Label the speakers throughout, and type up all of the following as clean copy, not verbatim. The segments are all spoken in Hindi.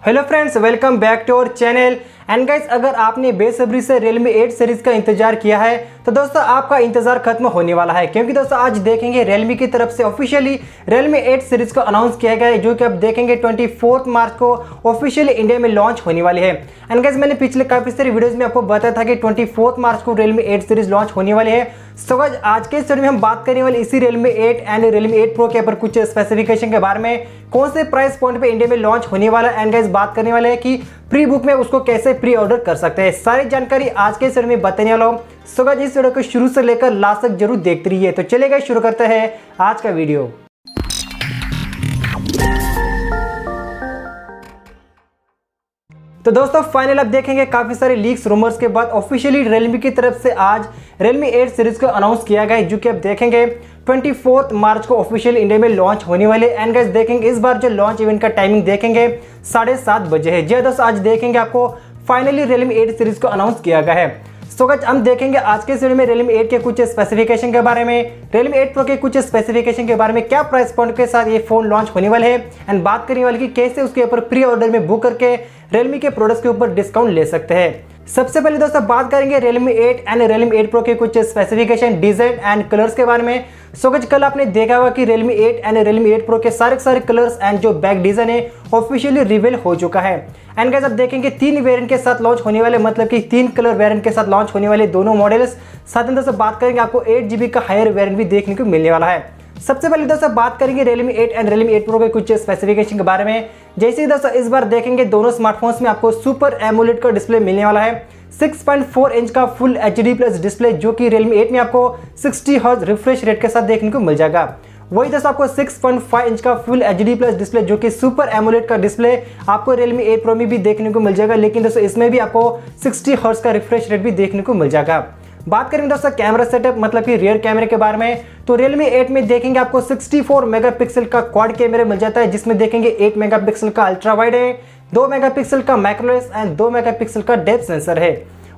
Speaker 1: Hello friends, welcome back to our channel. And guys, अगर आपने बेसब्री से Realme 8 सीरीज का इंतजार किया है तो दोस्तों आपका इंतजार खत्म होने वाला है, क्योंकि दोस्तों आज देखेंगे Realme की तरफ से ऑफिशियली Realme 8 सीरीज को अनाउंस किया गया है, जो कि आप देखेंगे 24 मार्च को ऑफिशियली इंडिया में लॉन्च होने वाली है। एंड गाइस, मैंने पिछले काफी सारी वीडियोस में आपको बताया था कि 24 मार्च को Realme 8 सीरीज लॉन्च होने वाली है। सो गाइस, आज के इस वीडियो में हम बात करने वाले इसी Realme 8 एंड Realme 8 Pro के ऊपर कुछ स्पेसिफिकेशन के बारे में, कौन से प्राइस पॉइंट पे इंडिया में लॉन्च होने वाला है। एंड गाइस, बात करने वाले हैं कि प्री बुक में उसको कैसे प्री ऑर्डर कर सकते हैं। सारी जानकारी आज के इस वीडियो में बताने वाला हूं। सो गाइस, इस वीडियो को शुरू से लेकर लास्ट तक जरूर देखते रहिए। तो चलिए गाइस, शुरू करते हैं आज का वीडियो। तो दोस्तों फाइनल आप देखेंगे काफी सारे लीक्स रूमर्स के बाद ऑफिशियली Realme की तरफ से आज Realme 8 सीरीज को अनाउंस किया गया है, जो कि आप देखेंगे 24 मार्च को ऑफिशियल इंडिया में लॉन्च होने वाले। एंड गाइस, देखेंगे इस बार जो लॉन्च इवेंट का टाइमिंग देखेंगे 7:30 बजे है। जी दोस्तों, आज देखेंगे आपको फाइनली Realme 8 सीरीज को अनाउंस किया गया है। सो गाइस, हम देखेंगे आज के इस वीडियो में Realme 8 के कुछ स्पेसिफिकेशन के बारे में, Realme 8 Pro के कुछ स्पेसिफिकेशन के बारे में, क्या प्राइस पॉइंट के साथ ये फोन लॉन्च होने वाले हैं, एंड बात करने वाले कि कैसे उसके ऊपर प्री ऑर्डर में बुक करके Realme के प्रोडक्ट्स के ऊपर डिस्काउंट ले सकते हैं। सबसे पहले दोस्तों बात करेंगे Realme 8 एंड Realme 8 Pro के कुछ स्पेसिफिकेशन, डिजाइन एंड कलर्स के बारे में। सो गाइस, कल आपने देखा होगा कि Realme 8 एंड Realme 8 Pro के सारे कलर्स एंड जो बैक डिजाइन है ऑफिशियली रिवील हो चुका है। एंड गाइस, अब देखेंगे 3 वेरिएंट के साथ लॉन्च होने वाले, मतलब कि 3 कलर वेरिएंट के साथ लॉन्च होने वाले दोनों मॉडल्स। साथ ही दोस्तों बात करेंगे आपको 8GB का हायर वेरिएंट भी देखने को मिलने वाला है। सबसे पहले दोस्तों बात करेंगे Realme 8 एंड Realme 8 Pro के कुछ स्पेसिफिकेशन के बारे में। जैसे ही दोस्तों इस बार देखेंगे दोनों स्मार्टफोन्स में आपको सुपर AMOLED का डिस्प्ले मिलने वाला है। 6.4 इंच का फुल HD+ डिस्प्ले, जो कि Realme 8 में आपको 60 हर्ट्ज रिफ्रेश रेट के साथ देखने को मिल जाएगा। वही दोस्तों आपको 6.5 इंच का फुल HD+ डिस्प्ले, जो कि सुपर AMOLED का डिस्प्ले आपको Realme 8 Pro में भी देखने को मिल जाएगा, लेकिन दोस्तों इसमें भी आपको 60 हर्ट्ज का रिफ्रेश रेट भी देखने को मिल जाएगा। बात करेंगे दोस्तों कैमरा सेटअप, मतलब कि रियर कैमरे के बारे में, तो Realme 8 में देखेंगे आपको 64 मेगापिक्सल का क्वाड कैमरा मिल जाता है, जिसमें देखेंगे 8 मेगापिक्सल का अल्ट्रा वाइड है, 2 मेगापिक्सल का मैक्रो लेंस एंड 2 मेगापिक्सल का डेप्थ सेंसर है।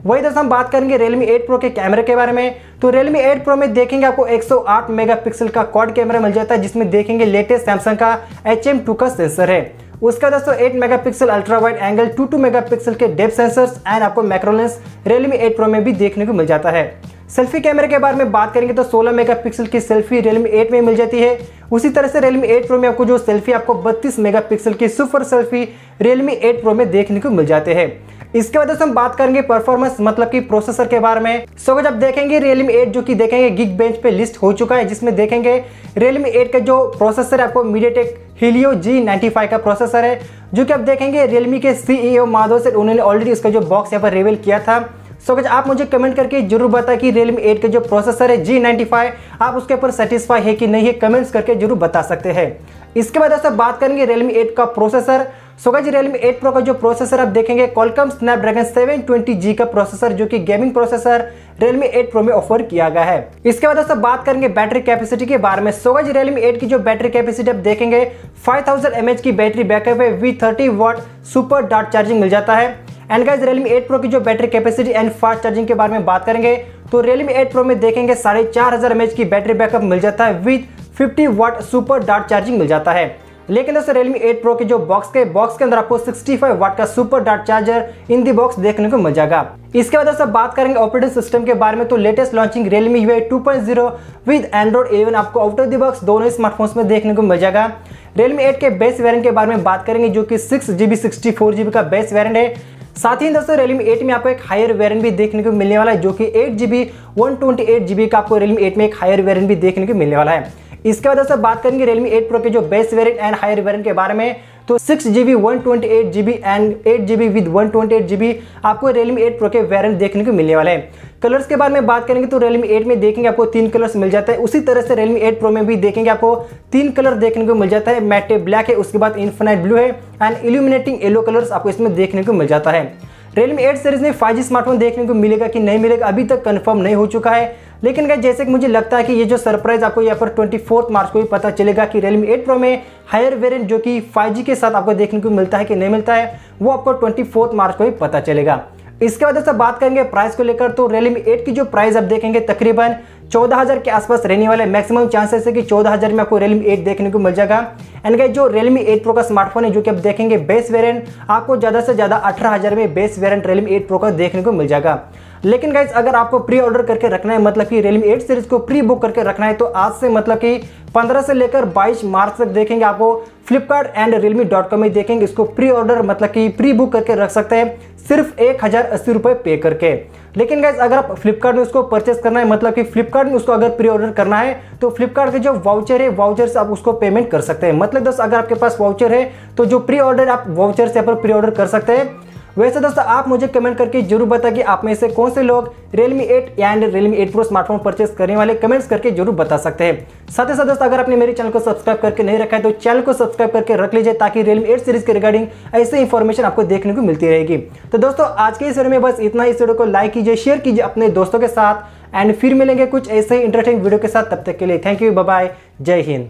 Speaker 1: वही दोस्तों हम बात करेंगे Realme 8 Pro के कैमरे के बारे में, तो Realme 8 Pro में देखेंगे आपको 108 मेगापिक्सल का क्वाड कैमरा मिल जाता है, जिसमें देखेंगे लेटेस्ट सैमसंग का HM2 का सेंसर है। उसका दोस्तों 8 megapixel ultra wide angle 22 megapixel के डेप्थ सेंसर्स एंड आपको मैक्रो लेंस Realme 8 Pro में भी देखने को मिल जाता है। सेल्फी कैमरे के बारे में बात करेंगे तो 16 मेगापिक्सल की सेल्फी Realme 8 में मिल जाती है। उसी तरह से Realme 8 Pro में आपको जो सेल्फी आपको 32 मेगापिक्सल की सुपर सेल्फी Realme 8 Pro में देखने को मिल जाते हैं। इसके बाद दोस्तों हम बात करेंगे परफॉर्मेंस, मतलब कि प्रोसेसर के बारे में। सो जब देखेंगे Realme 8 जो कि देखेंगे Geekbench पे लिस्ट हो चुका है, जिसमें देखेंगे Realme 8 का जो प्रोसेसर है आपको MediaTek Helio G95 का प्रोसेसर है, जो कि आप देखेंगे Realme के CEO माधव से उन्होंने ऑलरेडी उसका जो बॉक्स यहाँ पर रिवील किया था। सो आप मुझे कमेंट करके जरूर बताएं कि Realme 8 का जो प्रोसेसर है G95 आप उसके ऊपर सेटिस्फाई है कि नहीं है, कमेंट्स करके जरूर बता सकते हैं। इसके बाद दोस्तों बात करेंगे Realme 8 का processor. So guys, Realme 8 Pro का जो प्रोसेसर आप देखेंगे Qualcomm Snapdragon 720G का प्रोसेसर, जो कि गेमिंग प्रोसेसर Realme 8 Pro में ऑफर किया गया है। इसके बाद दोस्तों बात करेंगे बैटरी कैपेसिटी के बारे में। सो गाइस, Realme 8 की जो बैटरी कैपेसिटी आप देखेंगे 5000 mAh की बैटरी बैकअप है, with 30 watt super dart charging मिल जाता है। एंड गाइस, Realme 8 Pro की जो battery capacity and fast charging के बारे में बात करेंगे तो Realme 8 Pro में देखेंगे 4500 mAh की बैटरी बैकअप मिल जाता है, with 50 watt super dart charging मिल जाता है। लेकिन दोस्तों Realme 8 Pro के जो बॉक्स के अंदर आपको 65 वाट का super dart charger in the box देखने को मिल जाएगा। इसके बाद दोस्तों बात करेंगे ऑपरेटिंग सिस्टम के बारे में, तो latest launching Realme UI 2.0 with Android 11 आपको आउट ऑफ द बॉक्स दोनों स्मार्टफोन्स में देखने को मिल जाएगा। Realme 8 के बेस वेरिएंट के बारे में बात करेंगे, जो कि 6GB 64GB का बेस वेरिएंट है। साथ ही दोस्तों Realme 8 में आपको एक हायर वेरिएंट भी देखने को मिलने वाला है, जो कि 8GB 128GB का आपको Realme 8 में एक हायर वेरिएंट भी देखने को मिलने वाला है। इसके बाद दोस्तों बात करेंगे Realme 8 Pro के जो base variant and higher variant के बारे में, तो 6GB 128GB and 8GB with 128GB आपको Realme 8 Pro के वेरिएंट देखने को मिलने वाले हैं। कलर्स के बारे में बात करेंगे तो Realme 8 में देखेंगे आपको 3 कलर्स मिल जाता है। उसी तरह से Realme 8 Pro में भी देखेंगे आपको 3 कलर देखने को मिल जाता है। मैट ब्लैक है, उसके बाद इन्फिनाइट ब्लू है एंड इल्यूमिनेटिंग येलो कलर्स आपको इसमें देखने को मिल जाता है। Realme 8 सीरीज में 5G स्मार्टफोन देखने को मिलेगा कि नहीं मिलेगा अभी तक कंफर्म नहीं हो चुका है, लेकिन गाइस जैसे कि मुझे लगता है कि ये जो सरप्राइज आपको यहाँ पर 24 मार्च को ही पता चलेगा कि Realme 8 Pro में हायर वेरिएंट जो कि 5G के साथ आपको देखने को मिलता है कि नहीं मिलता है, वो आपको 24 मार्च को ही पता चलेगा। इसके बाद दोस्तों बात करेंगे प्राइस को लेकर, तो Realme 8 की जो प्राइस आप देखेंगे तकरीबन 14,000 के आसपास रहने वाले मैक्सिमम चांसेस है कि 14,000 में आपको Realme 8 देखने को मिल जाएगा। एंड गाइस जो Realme 8 Pro का स्मार्टफोन है जो कि आप देखेंगे बेस वेरिएंट आपको ज़्यादा से ज़्यादा 18,000 में बेस वेरिएंट Realme 8 Pro का देखने को मिल जाएगा। लेकिन गाइस अगर आपको प्री ऑर्डर करके रखना है, मतलब कि Realme 8 सीरीज को प्री बुक करके रखना है, तो आज से मतलब कि 15 से लेकर 22 मार्च तक देखेंगे आपको फ्लिपकार्ट एंड realme.com में देखेंगे इसको प्री ऑर्डर मतलब कि प्री बुक करके रख सकते हैं सिर्फ 1,080 रुपये पे करके। लेकिन गाइस अगर आप फ्लिपकार्ट में उसको परचेस करना है, मतलब कि फ्लिपकार्ट में उसको अगर प्री ऑर्डर करना है, तो फ्लिपकार्ट के जो वाउचर है वाउचर से आप उसको पेमेंट कर सकते हैं। मतलब दोस्तों अगर आपके पास वाउचर है तो जो प्री ऑर्डर आप वाउचर से प्री ऑर्डर कर सकते हैं। वैसे दोस्तों आप मुझे कमेंट करके जरूर बताएं कि आप में से कौन से लोग Realme 8 and Realme 8 Pro smartphone purchase करने वाले, कमेंट्स करके जरूर बता सकते हैं। साथ ही साथ दोस्तों अगर आपने मेरे चैनल को सब्सक्राइब करके नहीं रखा है तो चैनल को सब्सक्राइब करके रख लीजिए ताकि Realme 8 सीरीज के रिगार्डिंग ऐसे इंफॉर्मेशन आपको देखने को मिलती रहेगी। तो दोस्तों आज के इस वीडियो में बस इतना ही। इस वीडियो को लाइक कीजिए, शेयर कीजिए अपने दोस्तों के साथ एंड फिर मिलेंगे कुछ ऐसे ही इंटरेस्टिंग वीडियो के साथ। तब तक के लिए थैंक यू, बाय बाय, जय हिंद।